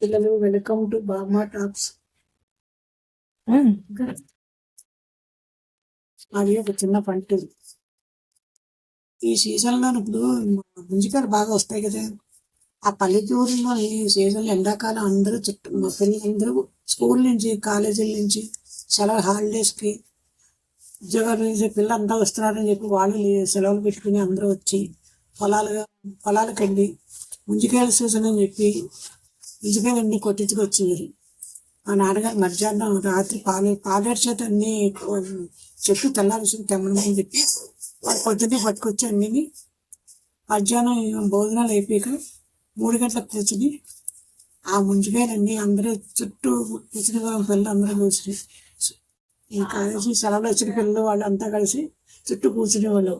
పిల్లలు welcome to బామా talks. అది ఒక చిన్న పంట. ఈ సీజన్లో ఇప్పుడు ముంజికాయలు బాగా వస్తాయి కదా. ఆ పల్లెటూరులో ఈ సీజన్లో ఎండాకాలం అందరూ చుట్టూ మా పిల్లలందరూ స్కూల్ నుంచి కాలేజీల నుంచి సెలవు హాలిడేస్కి ఉద్యోగాలు చేసే పిల్లలంతా వస్తున్నారని చెప్పి వాళ్ళు సెలవులు పెట్టుకుని అందరూ వచ్చి పొలాలకు వెళ్ళి ముంజికాయల సీజన్ అని చెప్పి ముంజికాయలన్నీ కొట్టించుకొచ్చేవారు. ఆ నాన్నగారు మధ్యాహ్నం రాత్రి పాలేరు చేత అన్ని చెట్టు తెల్లారి తెమ్మని చెప్పి వాళ్ళు పొద్దున్నే పట్టుకొచ్చి అన్నిని మధ్యాహ్నం భోజనాలు అయిపోయాక 3 గంటలకు కూర్చుని ఆ ముంజికాయలన్నీ అందరూ చుట్టూ కూర్చుని పిల్లలు అందరూ కూర్చుని ఈ కాలేజీ సెలవులు వచ్చిన పిల్లలు వాళ్ళు అంతా కలిసి చుట్టూ కూర్చునేవాళ్ళు.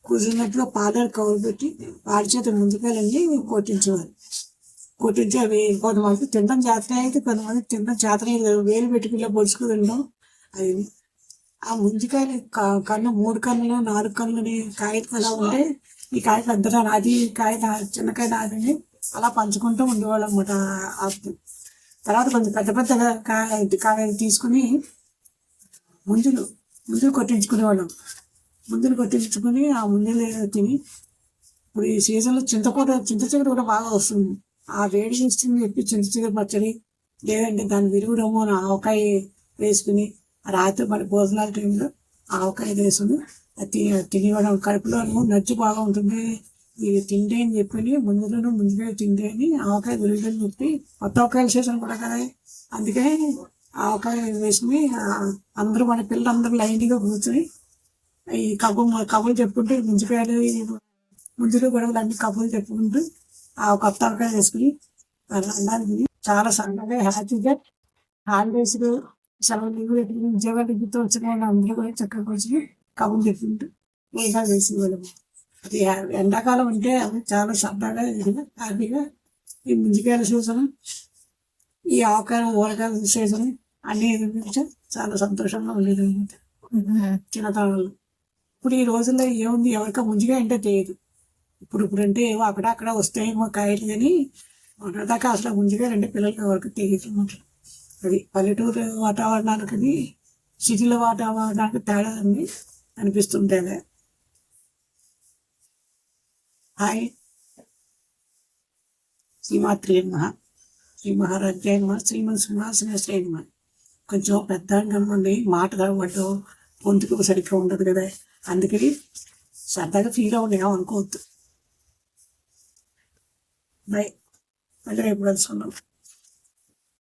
కూర్చున్నట్టుగా పాలేరు కౌలు పెట్టి వాడి చేత ముంజికాయలన్నీ కొట్టించేవారు. కొట్టించి అవి కొంతమంది తినడం జాతర అయితే కొంతమంది తినడం జాతర వేలు పెట్టి పిల్ల పొడుచుకు తినడం. అది ఆ ముంజికాయలు కన్ను 3 కన్నులు 4 కన్నులని కాయలు అలా ఉంటే ఈ కాయ పెద్దగా నాది కాయ చిన్నకాయ నాదని అలా పంచుకుంటూ ఉండేవాళ్ళు అనమాట. తర్వాత కొంచెం పెద్ద పెద్దగా కాయలు తీసుకుని ముంజులు కొట్టించుకునేవాళ్ళం. ముంజులు కొట్టించుకుని ఆ ముంజులు తిని ఇప్పుడు ఈ సీజన్లో చింత చిగురు కూడా బాగా వస్తుంది. ఆ వేడి చేస్తుంది చెప్పి చింత చిగురు పచ్చడి లేదంటే దాని విరుగుడము ఆవకాయ వేసుకుని రాత్రి మన భోజనాల టైంలో ఆవకాయ వేసుకుని అది తినివ్వడం కడుపులో నచ్చి బాగా ఉంటుంది. ఇది తిండే అని చెప్పి ముందుగా తిండే అని ఆవకాయ విరుగుడని చెప్పి కొత్త ఆవకాయలు సీజన్ కూడా కదా, అందుకే ఆవకాయ వేసుకుని అందరూ మన పిల్లలందరూ లైన్గా కూర్చొని ఈ కబుర్లు చెప్పుకుంటూ ముంజులు గొడవలు అన్ని కబుర్లు చెప్పుకుంటూ ఆ కొత్త ఆవకాయ వేసుకుని అన్నానికి చాలా సన్నగా హ్యాపీగా హాలిడేస్ సెలవు లీవ్ పెట్టుకుని ఉద్యోగాలు దిగుతూ వచ్చిన వాళ్ళు అందరూ కూడా చక్కగా వచ్చి కబుర్లు చెప్పుకుంటూ ఇంకా వేసేవాళ్ళము. అది ఎండాకాలం అంటే అది చాలా సరదాగా హ్యాపీగా ఈ ముంజికాయల సీజన్ ఈ ఆవకాయ ఊరగాయల సీజన్ అన్ని చాలా సంతోషంగా ఉండేది అనమాట చిన్నతనంలో. ఇప్పుడు ఈ రోజుల్లో ఏముంది ఎవరికా ముంజికాయ అంటే తెలియదు. ఇప్పుడు అంటే ఏమో అక్కడ వస్తాయేమో కాయలు కానీ దాకా అసలు ముంజికాయలు అంటే పిల్లలకి ఎవరికి తెలియదు అనమాట. అది పల్లెటూరు వాతావరణానికి సిటీల వాతావరణానికి తేడా అని అనిపిస్తుంటాయి. హాయ్ శ్రీమాత్రి నమః, శ్రీ మహారాజ్యాయ నమః, శ్రీమన్ సింహాసనేశ్వరాయ నమః. కొంచెం పెద్ద ఉండి మాట కలవడం గొంతుకు సరిగ్గా ఉండదు కదా, అందుకని సరదాగా ఫీల్ అవ్వడం అనుకోవద్దు. బై, మళ్ళీ రేపు కలుసుకున్నాం.